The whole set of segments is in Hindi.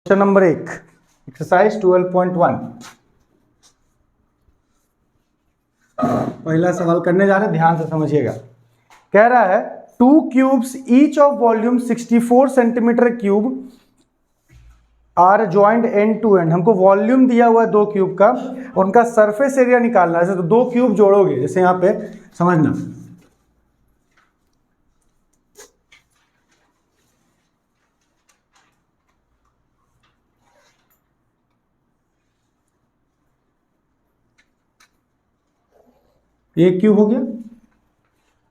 क्वेश्चन नंबर 1 एक्सरसाइज 12.1 पहला सवाल करने जा रहे हैं, ध्यान से समझिएगा। कह रहा है 2 cubes each of volume 64 centimetre cube are joint end to end. हमको वॉल्यूम दिया हुआ है 2 क्यूब का, उनका सरफेस एरिया निकालना है। तो 2 क्यूब जोड़ोगे, जैसे यहाँ पे समझना, ये क्यूब हो गया।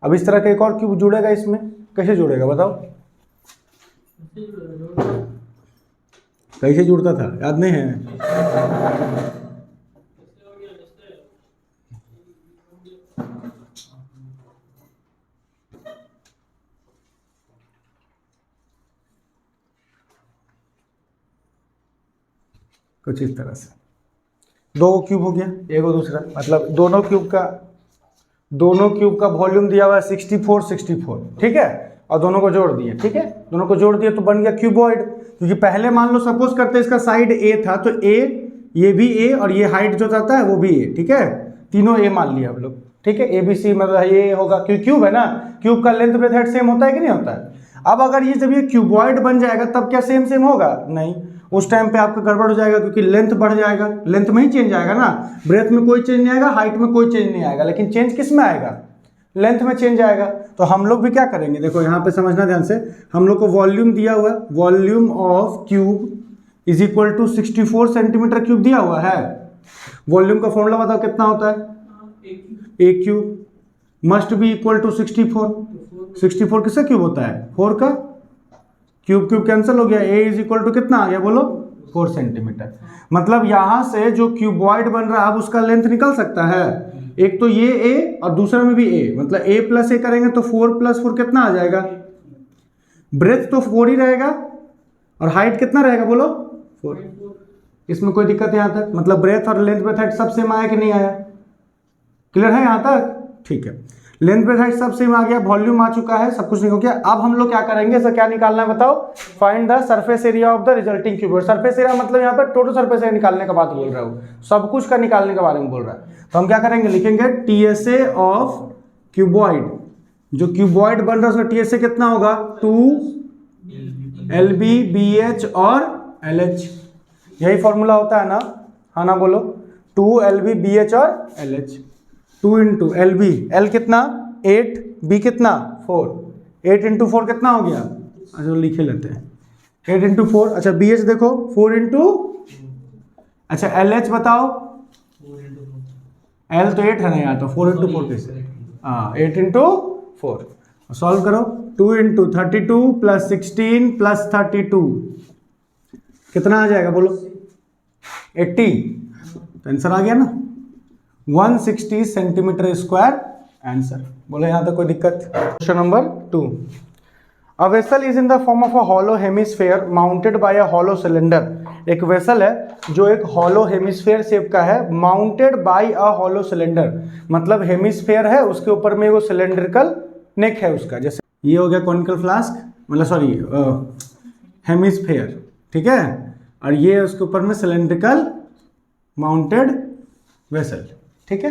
अब इस तरह का एक और क्यूब जुड़ेगा, इसमें कैसे जुड़ेगा बताओ? कैसे जुड़ता था याद नहीं है? कुछ इस तरह से 2 क्यूब हो गया, एक और दूसरा, मतलब दोनों क्यूब का वॉल्यूम दिया हुआ है 64, ठीक है, और दोनों को जोड़ दिए, ठीक है, दोनों को जोड़ दिए तो बन गया क्यूबॉइड। क्योंकि पहले मान लो सपोज करते इसका साइड ए था, तो ए, ये भी ए, और ये हाइट जो चाहता है वो भी ए, ठीक है, तीनों ए मान लिया हम लोग, ठीक है, ए बी सी मतलब ये होगा, क्योंकि क्यूब है ना, क्यूब का लेंथ ब्रेथ हाइट सेम होता है कि नहीं होता है? अब अगर ये जब ये क्यूबॉइड बन जाएगा तब क्या सेम होगा? नहीं, उस टाइम पे आपका गड़बड़ हो जाएगा, क्योंकि लेंथ बढ़ जाएगा, लेंथ में ही चेंज आएगा ना, ब्रेथ में कोई चेंज नहीं आएगा, हाइट में कोई चेंज नहीं आएगा, लेकिन चेंज किस में आएगा? लेंथ में चेंज आएगा। तो हम लोग भी क्या करेंगे, देखो यहाँ पे समझना ध्यान से, हम लोग को वॉल्यूम दिया हुआ है, volume of cube is equal to 64 centimetre cube दिया हुआ है। वॉल्यूम का फॉर्मूला बताओ कितना होता है? A cube must be equal to 64 किसका क्यूब होता है? 4 का। क्यूब कैंसिल हो गया, ए इज इक्वल टू कितना आ गया बोलो? 4 सेंटीमीटर। मतलब यहां से जो क्यूबॉइड बन रहा है अब उसका लेंथ निकल सकता है, एक तो ये ए और दूसरा में भी ए, मतलब ए प्लस ए करेंगे तो 4 + 4 कितना आ जाएगा? ब्रेथ तो 4 ही रहेगा, और हाइट कितना रहेगा बोलो? 4। इसमें कोई दिक्कत है यहाँ तक? मतलब ब्रेथ और लेंथ ब्रेथ हाइट सब सेम आया कि नहीं आया? क्लियर है यहाँ तक? ठीक है, लेंथ ब्रेथ हाइट सब सेम आ गया, वॉल्यूम आ चुका है, सब कुछ निकल गया। अब हम लोग क्या करेंगे, सर क्या निकालना है बताओ? Find the surface area of the resulting cube. Surface area मतलब यहाँ पर टोटल सरफेस एरिया निकालने का बात बोल रहा हूँ, सब कुछ का निकालने के बारे में बोल रहा है। तो हम क्या करेंगे, लिखेंगे टीएसए ऑफ क्यूबॉइड। जो क्यूबॉइड बन रहा है उसका टीएसए कितना होगा? 2 LB BH और LH। यही फॉर्मूला होता है ना? हाँ ना बोलो? 2 LB BH और LH। 2 इंटू LB, L कितना? 8, B कितना? 4। 8 इंटू 4 कितना हो गया? अच्छा लिखे लेते हैं, 8 इंटू 4। अच्छा BH देखो 4 इंटू, अच्छा LH बताओ? L तो 8 है ना यार, तो 4 इंटू 4 कैसे? हाँ 8 इंटू 4। सॉल्व करो, 2 इंटू 32 + 16 + 32 कितना आ जाएगा बोलो? 80। तो आंसर आ गया ना, 160 सेंटीमीटर स्क्वायर आंसर। बोलो यहाँ तक कोई दिक्कत? Question number 2, a vessel is in the form of a hollow hemisphere mounted by a hollow cylinder. एक वेसल है जो एक हॉलो हेमिस्फेयर शेप का है, mounted by a hollow cylinder, मतलब हेमिस्फेयर है, उसके ऊपर में वो सिलेंड्रिकल नेक है उसका। जैसे ये हो गया कॉनिकल फ्लास्क, मतलब सॉरी हेमिस्फेयर, ठीक है, और ये उसके ऊपर में सिलेंड्रिकल माउंटेड वेसल, ठीक है,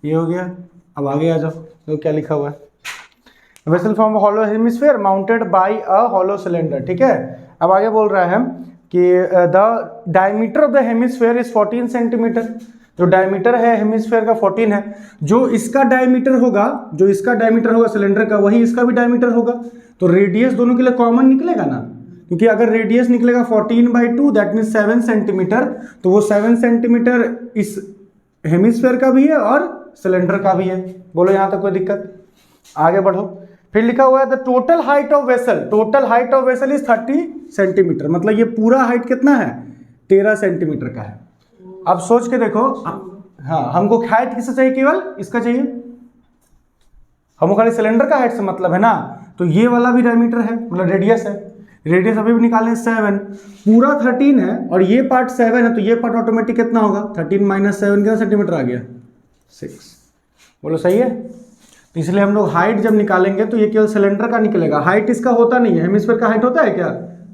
ये हो गया। अब आगे आ जाओ, तो क्या लिखा हुआ है? Vessel from hollow hemisphere mounted by a hollow cylinder, ठीक है। अब आगे बोल रहा है कि the diameter of the hemisphere is 14 centimetre. जो डायमीटर है हेमिस्फेयर का 14 है। जो इसका डायमीटर होगा सिलेंडर का, वही इसका भी डायमीटर होगा। तो रेडियस दोनों के लिए कॉमन निकलेगा ना, क्योंकि अगर रेडियस निकलेगा 14/2 दैट मीन 7 सेंटीमीटर, तो वो 7 सेंटीमीटर इस हेमिस्फेयर का भी है और सिलेंडर का भी है। बोलो यहाँ तक कोई दिक्कत? आगे बढ़ो, फिर लिखा हुआ है the total height of vessel is 30 centimetre, मतलब ये पूरा हाइट कितना है? 13 सेंटीमीटर का है। अब सोच के देखो, हाँ हमको हाइट किससे चाहिए? केवल इसका चाहिए, हमको खाली सिलेंडर का हाइट से मतलब है ना। तो ये वाला भी डायमीटर है, मतलब रेडियस है, रेडियस अभी भी निकालें 7, पूरा 13 है और ये पार्ट 7 है, तो ये पार्ट ऑटोमेटिक कितना होगा? 13 - 7 कितना सेंटीमीटर आ गया? 6। बोलो सही है? तो इसलिए हम लोग हाइट जब निकालेंगे तो ये केवल सिलेंडर का निकलेगा, हाइट इसका होता नहीं है। हेमिस्फीयर का हाइट होता है क्या?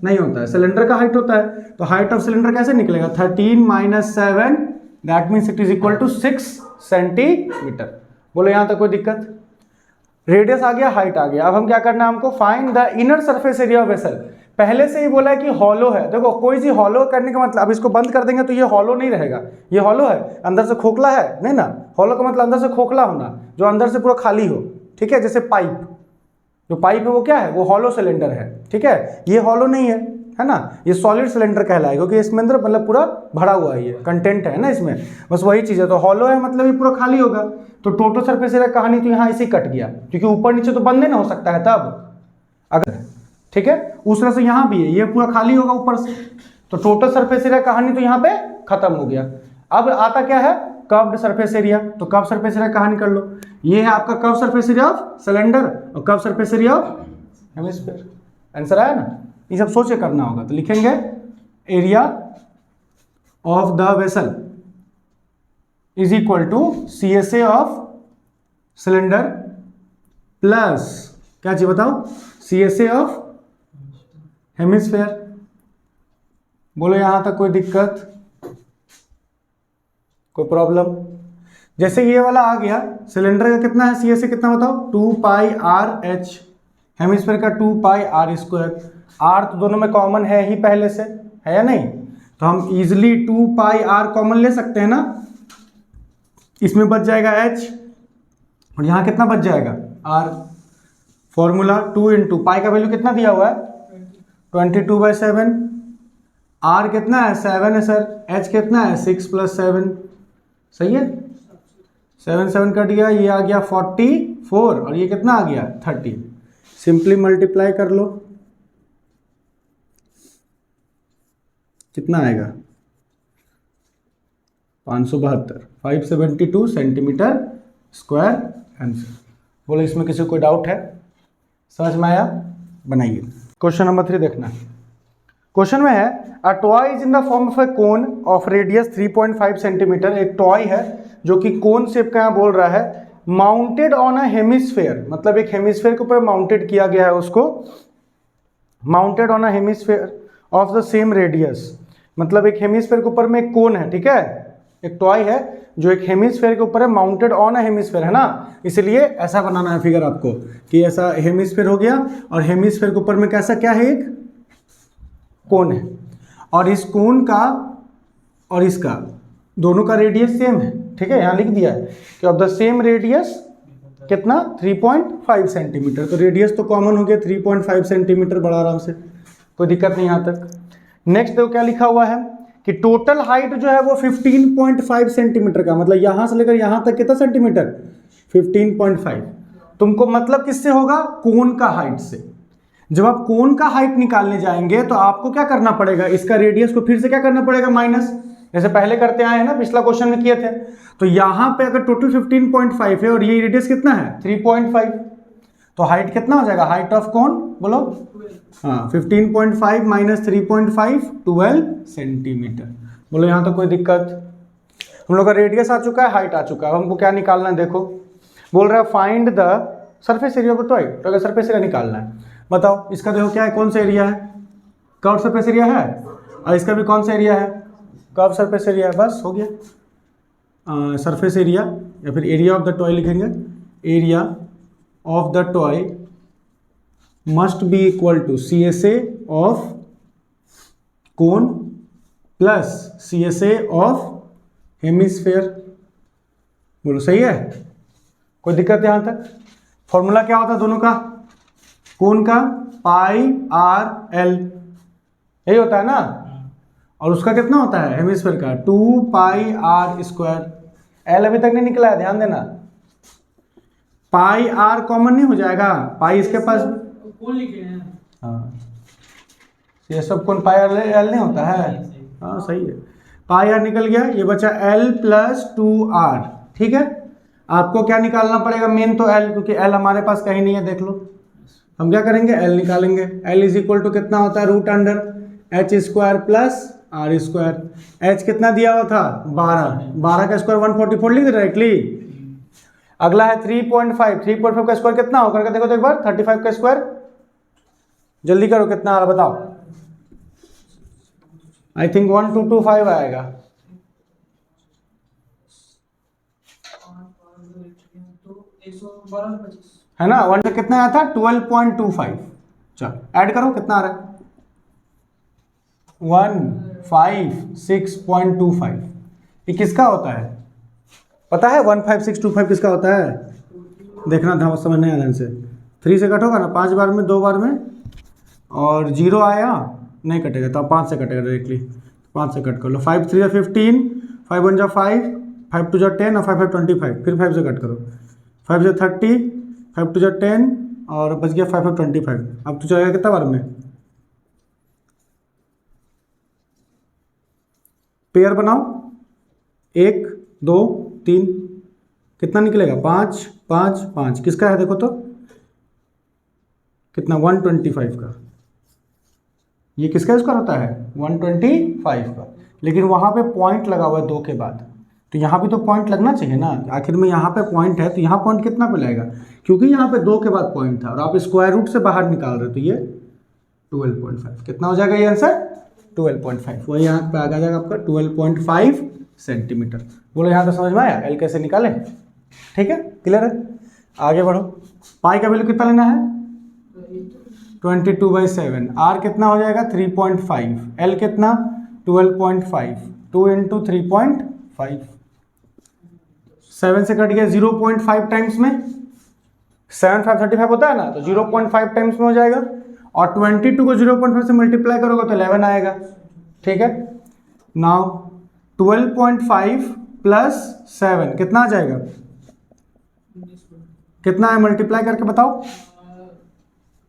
नहीं होता है, सिलेंडर का हाइट होता है। तो हाइट ऑफ सिलेंडर कैसे निकलेगा? 13 - 7, that means it is equal to 6 centimetre. बोलो यहाँ तक कोई दिक्कत? रेडियस आ गया, हाइट आ गया। अब हम क्या करना है हमको? Find the inner surface area of vessel. पहले से ही बोला है कि हॉलो है। देखो कोई चीज हॉलो करने का मतलब, अब इसको बंद कर देंगे तो ये हॉलो नहीं रहेगा। ये हॉलो है, अंदर से खोखला है, नहीं ना? हॉलो का मतलब अंदर से खोखला होना, जो अंदर से पूरा खाली हो, ठीक है? जैसे पाइप, जो पाइप है वो क्या है? वो हॉलो सिलेंडर है, ठीक है? ये हॉलो नहीं है ना? ये सॉलिड सिलेंडर कहलाएगा, क्योंकि इसमें अंदर मतलब पूरा भरा हुआ है, ये कंटेंट है ना इसमें, बस वही चीज़ है। तो हॉलो है मतलब ये पूरा खाली होगा। तो टोटल सरफेस एरिया कहानी तो यहाँ इसी कट गया, क्योंकि ऊपर नीचे तो बंद नहीं ना हो सकता है तब, अगर, ठीक है? उस तरह से यहाँ भी है, ये पूरा खाली होगा ऊपर से, तो टोटल सरफेस एरिया कहानी तो यहाँ पे खत्म हो गया। अब आता क्या है? Curved surface area. तो कर्व सरफेस एरिया कहानी कर लो, ये है आपका curve surface area of cylinder और curve surface area of hemisphere. Answer आया ना? ये सब सोच के करना होगा। तो लिखेंगे area of the vessel is equal to CSA of cylinder plus क्या चीज बताओ? CSA of hemisphere. बोलो यहां तक कोई दिक्कत, कोई प्रॉब्लम? जैसे ये वाला आ गया, सिलेंडर का कितना है CSA कितना बताओ? 2πRh, हेमिस्फीयर का 2πr²। r तो दोनों में कॉमन है ही पहले से, है या नहीं? तो हम इजिली 2πr कॉमन ले सकते हैं ना, इसमें बच जाएगा h और यहाँ कितना बच जाएगा? r। फॉर्मूला 2 × पाई का वैल्यू कितना दिया हुआ है? 22/7। r कितना है? 7 है सर। h कितना है? 6 + 7, सही है? 7 7 कट गया, ये आ गया 44 और ये कितना आ गया? 30। सिंपली मल्टीप्लाई कर लो, कितना आएगा? 572, 572 सेंटीमीटर स्क्वायर आंसर। बोलो इसमें किसी को कोई डाउट है? समझ में आया? बनाइए। क्वेश्चन नंबर 3 देखना। क्वेश्चन में है a toy is in the form of A cone of radius 3.5 centimetre. एक टॉय है जो कि कोन शेप का यहाँ बोल रहा है, माउंटेड ऑन अ हेमिस्फेयर, मतलब एक हेमिस्फेयर के ऊपर माउंटेड किया गया है उसको, mounted on a hemisphere of the same radius, मतलब एक हेमिस्फेयर के ऊपर में एक कोन है, ठीक है? एक टॉय है जो एक हेमिस्फेयर के ऊपर है, माउंटेड ऑन अ हेमिस्फेयर, है ना? इसलिए ऐसा बनाना है फिगर आपको कि ऐसा हेमिस्फेयर हो गया और हेमिस्फेयर के ऊपर में कैसा क्या है? एक कोन है, और इस कोन का और इसका दोनों का रेडियस सेम है, ठीक है? यहाँ लिख दिया है कि ऑफ द सेम रेडियस कितना? 3.5 सेंटीमीटर। तो रेडियस तो कॉमन हो गया, 3.5 सेंटीमीटर, बड़ा आराम से, कोई दिक्कत नहीं यहाँ तक। नेक्स्ट देखो क्या लिखा हुआ है कि टोटल हाइट जो है वो 15.5 सेंटीमीटर का, मतलब यहां से लेकर यहां तक कितना सेंटीमीटर? 15.5। तुमको मतलब किससे होगा? कोन का हाइट से। जब आप कोन का हाइट निकालने जाएंगे तो आपको क्या करना पड़ेगा? इसका रेडियस को फिर से क्या करना पड़ेगा? माइनस, जैसे पहले करते आए हैं ना, पिछला क्वेश्चन में किए थे। तो यहां पे अगर टोटल 15.5 है और ये रेडियस कितना है? 3.5, तो हाइट कितना हो जाएगा? हाइट ऑफ कोन बोलो? हाँ, 15.5 - 3.5, 12 सेंटीमीटर। बोलो यहाँ तो कोई दिक्कत? हम लोग का रेडियस आ चुका है, हाइट आ चुका है, हमको क्या निकालना है? देखो बोल रहा है find the surface area of the toy. तो अगर सरफेस एरिया निकालना है, बताओ इसका देखो क्या है? कौन सा एरिया है? कर्व सरफेस एरिया है, और इसका भी कौन सा एरिया है? कर्व सरफेस एरिया है। बस हो गया। सरफेस एरिया या फिर एरिया ऑफ द टॉय लिखेंगे, area of the toy must be equal to CSA of cone plus CSA of hemisphere। बोलो सही है? कोई दिक्कत यहां तक? फॉर्मूला क्या होता है दोनों का? कोन का πr/l, यही होता है ना, और उसका कितना होता है? हेमिस्फीयर का 2πr²। l अभी तक नहीं निकला है, ध्यान देना। πr कॉमन नहीं हो जाएगा? पाई इसके पास कौन लिखे हैं? हाँ, ये सब कौन πr l नहीं होता है? हाँ सही है। πr निकल गया, ये बचा l + 2r, ठीक है? आपको क्या निकालना पड़ेगा? मेन तो l, क्योंकि l हमारे पास कहीं नहीं है, देख लो। हम क्या करेंगे? l निकालेंगे। l इज इक्वल टू कितना होता है? √h² + r²। h कितना दिया हुआ था? 12, 12 का स्क्वायर 144 लिख दे डायरेक्टली। अगला है 3.5, 3.5 का स्क्वायर कितना होगा? करके देखो तो एक बार, 35 का स्क्वायर, जल्दी करो कितना आ रहा बताओ? आई थिंक 1225 आएगा। है ना, वन का कितना आया था 12.25। चलो ऐड करो कितना आ रहा है 156.25। ये किसका होता है पता है 15625 किसका होता है? देखना था समझ नहीं आया से। 3 से कट होगा ना 5 बार में 2 बार में, और 0 आया नहीं कटेगा तो 5 से कटेगा डायरेक्टली। 5 से कट कर लो। 5 3 15, 5 1 5, 5 2 10 और 5 5 25। फिर 5 से कट करो। 5 से 30, 5 2 10 और बच गया 5 5 25। अब तो चलेगा कितना बार में? पेयर बनाओ 1 2 3, कितना निकलेगा 5 5 5। किसका है देखो तो कितना 125 का। ये किसका स्क्वायर होता है 125 का। लेकिन वहां पे पॉइंट लगा हुआ है 2 के बाद, तो यहाँ भी तो पॉइंट लगना चाहिए ना। आखिर में यहाँ पे पॉइंट है तो यहाँ पॉइंट कितना पे लगेगा, क्योंकि यहाँ पे 2 के बाद पॉइंट था और आप स्क्वायर रूट से बाहर निकाल रहे हो तो ये 12.5। कितना हो जाएगा ये आंसर 12.5। वही यहाँ पे आ जाएगा आपका 12.5 सेंटीमीटर। बोलो यहाँ तो समझ में आया एल कैसे निकाले? ठीक है, क्लियर है। आगे बढ़ो। पाई का वैल्यू कितना लेना है 22/7। आर कितना हो जाएगा 3.5। एल कितना 12.5। 2 × 3.5। 7 से कट गया 0.5 टाइम्स में। 7 5 35 होता है ना, तो 0.5 टाइम्स में हो जाएगा। और 22 को 0.5 से मल्टीप्लाई करोगे तो 11 आएगा। ठीक है, नाउ 12.5 प्लस 7 कितना आ जाएगा? कितना है मल्टीप्लाई करके बताओ?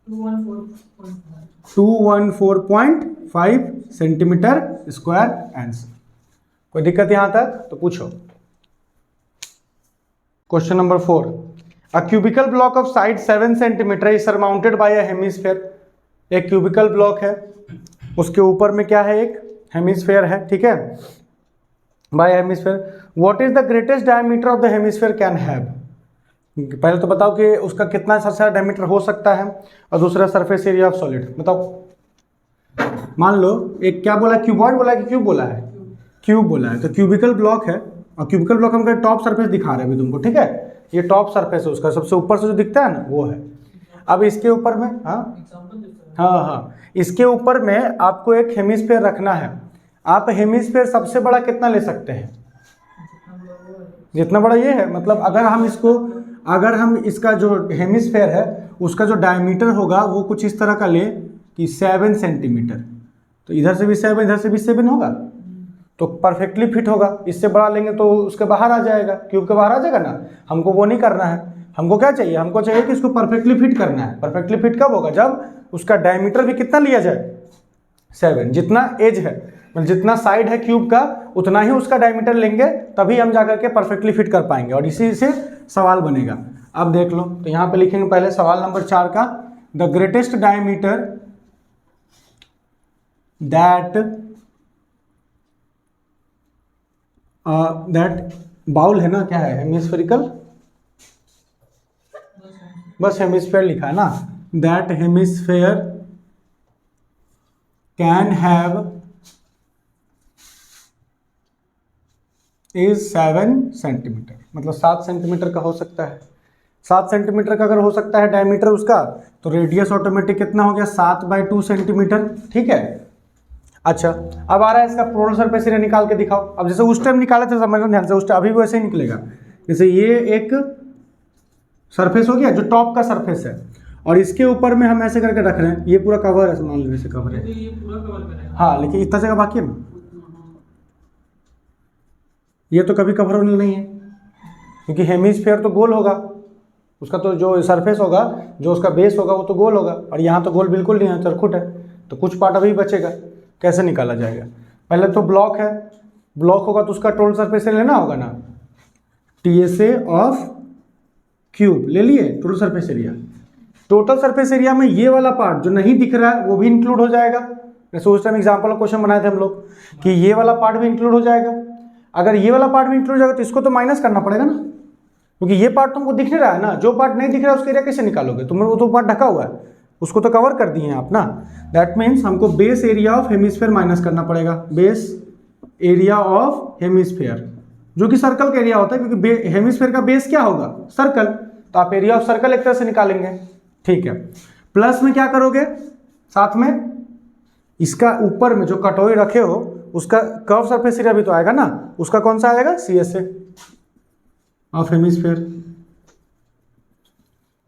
214.5 सेंटीमीटर स्क्वायर आंसर। कोई दिक्कत यहां तक तो पूछो। Question number 4। A cubical block of side 7 centimetre is surmounted bye a hemisphere. एक क्यूबिकल ब्लॉक है, उसके ऊपर में क्या है एक हेमिस्फीयर है। ठीक है, by hemisphere. What is the greatest diameter of the hemisphere can have. पहले तो बताओ कि उसका कितना सबसे डायमीटर हो सकता है, और दूसरा सरफेस एरिया ऑफ सॉलिड बताओ। मान लो एक क्या बोला, क्यूबॉइड बोला कि क्यूब बोला है? क्यूब बोला है। तो क्यूबिकल ब्लॉक है, और क्यूबिकल ब्लॉक हम टॉप सरफेस दिखा रहे हैं अभी तुमको। ठीक है, ये टॉप सरफेस है उसका, सबसे ऊपर से जो दिखता है ना वो है। अब इसके ऊपर में हाँ इसके ऊपर में आपको एक हेमिस्फीयर रखना है। आप हेमिस्फीयर सबसे बड़ा कितना ले सकते हैं? जितना बड़ा ये है। मतलब अगर हम इसका जो हेमिस्फीयर है उसका जो डायमीटर होगा वो कुछ इस तरह का ले कि 7 सेंटीमीटर, तो इधर से भी 7 इधर से भी 7 होगा तो परफेक्टली फिट होगा। इससे बड़ा लेंगे तो उसके बाहर आ जाएगा, क्यूब के बाहर आ जाएगा ना। हमको वो नहीं करना है, हमको क्या चाहिए? हमको चाहिए कि इसको परफेक्टली फिट करना है। परफेक्टली फिट कब होगा? जब उसका डायमीटर भी कितना लिया जाए 7। जितना एज है मतलब जितना साइड है क्यूब का उतना ही उसका डायमीटर लेंगे, तभी हम जाकर के परफेक्टली फिट कर पाएंगे। और इसी से सवाल बनेगा। अब देख लो, तो यहाँ पे लिखेंगे पहले सवाल नंबर 4 का, the greatest diameter that bowl है ना, क्या है हेमिस्फेरिकल, बस हेमिस्फीयर लिखा है ना। That hemisphere can have is 7 centimetre. मतलब 7 सेंटीमीटर का हो सकता है। 7 सेंटीमीटर का अगर हो सकता है डायमीटर उसका, तो रेडियस ऑटोमेटिक कितना हो गया 7/2 सेंटीमीटर। ठीक है, अच्छा अब आ रहा है इसका टोटल सरफेस एरिया निकाल के दिखाओ। अब जैसे उस टाइम निकाले थे समझना ध्यान से, उस टाइम अभी भी वैसे ही निकलेगा। जैसे ये एक सरफेस हो गया जो टॉप का सरफेस है, और इसके ऊपर में हम ऐसे करके रख रहे हैं। ये पूरा कवर है, मान लीजिए से कवर है, ये पूरा कवर है। हाँ, लेकिन इतना जगह बाकी है ना, ये तो कभी कवर होने नहीं है, क्योंकि हेमिस्फीयर तो गोल होगा। उसका तो जो सरफेस होगा, जो उसका बेस होगा वो तो गोल होगा, और यहाँ तो गोल बिल्कुल नहीं है, चरखुट है। तो कुछ पार्ट अभी बचेगा, कैसे निकाला जाएगा? पहले तो ब्लॉक है, ब्लॉक होगा तो उसका टोटल सरफेस एरिया लेना होगा ना, TSA ऑफ क्यूब ले लिए total surface area. Total surface area में ये वाला पार्ट जो नहीं दिख रहा है वो भी इंक्लूड हो जाएगा। जैसे उस टाइम एग्जाम्पल क्वेश्चन बनाए थे हम लोग कि ये वाला पार्ट भी इंक्लूड हो जाएगा। अगर ये वाला पार्ट भी इंक्लूड हो जाएगा तो इसको तो माइनस करना पड़ेगा ना, क्योंकि ये पार्ट तुमको दिख नहीं रहा है ना। जो पार्ट नहीं दिख रहा है उसका एरिया कैसे निकालोगे तुम? वो तो पार्ट ढका हुआ है, उसको तो कवर कर दिए हैं आप ना। दैट मीन्स हमको base area of hemisphere minus करना पड़ेगा, बेस एरिया ऑफ हेमिस्फेयर, जो कि सर्कल का एरिया होता है, क्योंकि हेमिस्फेयर का बेस क्या होगा, सर्कल, तो आप एरिया ऑफ सर्कल एक तरह से निकालेंगे। ठीक है, प्लस में क्या करोगे, साथ में इसका ऊपर में जो कटोरी रखे हो उसका कर्व सरफेस एरिया भी तो आएगा ना, उसका कौन सा आएगा, CSA ऑफ हेमिस्फेयर।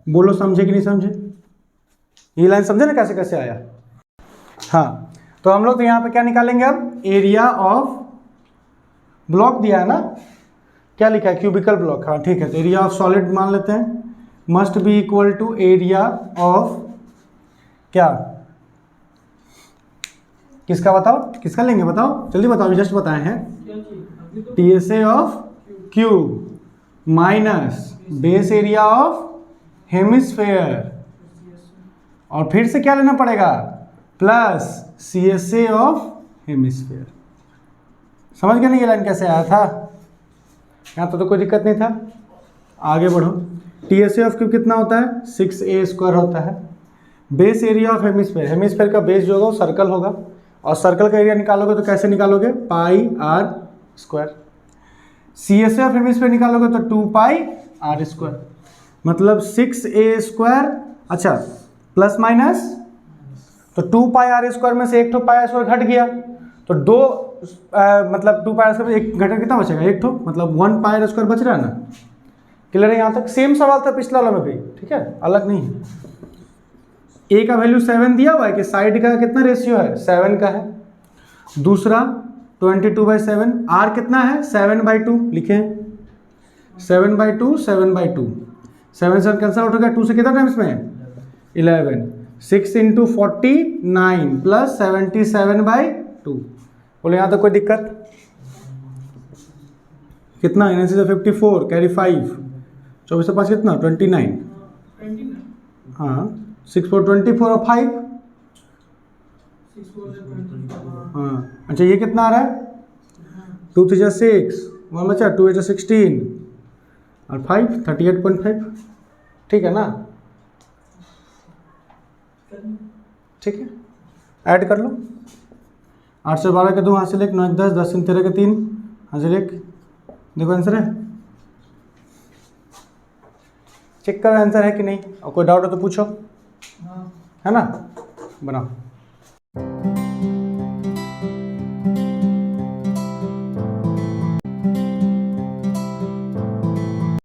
बोलो समझे कि नहीं समझे, ये लाइन समझे ना कैसे कैसे आया। हाँ, तो हम लोग तो यहाँ पे क्या निकालेंगे अब, एरिया ऑफ ब्लॉक दिया है ना, क्या लिखा है, क्यूबिकल ब्लॉक। हाँ ठीक है, तो एरिया ऑफ सॉलिड मान लेते हैं, must be equal to area of क्या, किसका बताओ, किसका लेंगे बताओ, जल्दी बताओ, जस्ट बताए हैं, TSA of cube minus base area of hemisphere, और फिर से क्या लेना पड़ेगा, प्लस CSA ऑफ हेमिस्फेयर। समझ गए ना ये लाइन कैसे आया था, यहाँ तो कोई दिक्कत नहीं था। आगे बढ़ो, TSA ऑफ क्यूब कितना होता है, 6A स्क्वायर होता है। Base area of hemisphere, hemisphere का बेस जो होगा वो सर्कल होगा, और सर्कल का एरिया निकालोगे तो कैसे निकालोगे, pi r square. CSA of hemisphere निकालोगे तो 2πr स्क्वायर, मतलब 6A स्क्वायर, अच्छा प्लस माइनस, तो 2πr स्क्वायर में से एक ठो पाई स्क्वायर घट गया, तो दो मतलब 2πr स्क्वायर एक घटा कितना बचेगा, एक ठो, मतलब 1πr स्क्वायर बच रहा है ना। क्लियर है यहाँ तक, सेम सवाल था पिछला वाला में भी, ठीक है, अलग नहीं है। A का वैल्यू 7 दिया हुआ है कि साइड का कितना रेशियो है, 7 का है। दूसरा 22/7, R कितना है, 7/2 लिखे, 7/2, 7/2, 7 से कैंसिल आउट हो गया, 2 से कितना टाइम्स में, 11, 6 × 49 प्लस 77/2। बोले यहाँ तक कोई दिक्कत, कितना, 54 कैरी 5, 24 से 5 कितना, 29, हाँ 6 4 24 और 5, हाँ अच्छा ये कितना आ रहा है, 2 3 6, 1 बचा, 2 8 16 और 5 38.5, ठीक है ना, ठीक है, ऐड कर लो, 8 से 12 के 2 हासिल 1, 9 10, 10 3 13 के 3 हासिल 1, देखो आंसर है, चेक करो आंसर है कि नहीं, और कोई डाउट हो तो पूछो, है ना, बनाओ।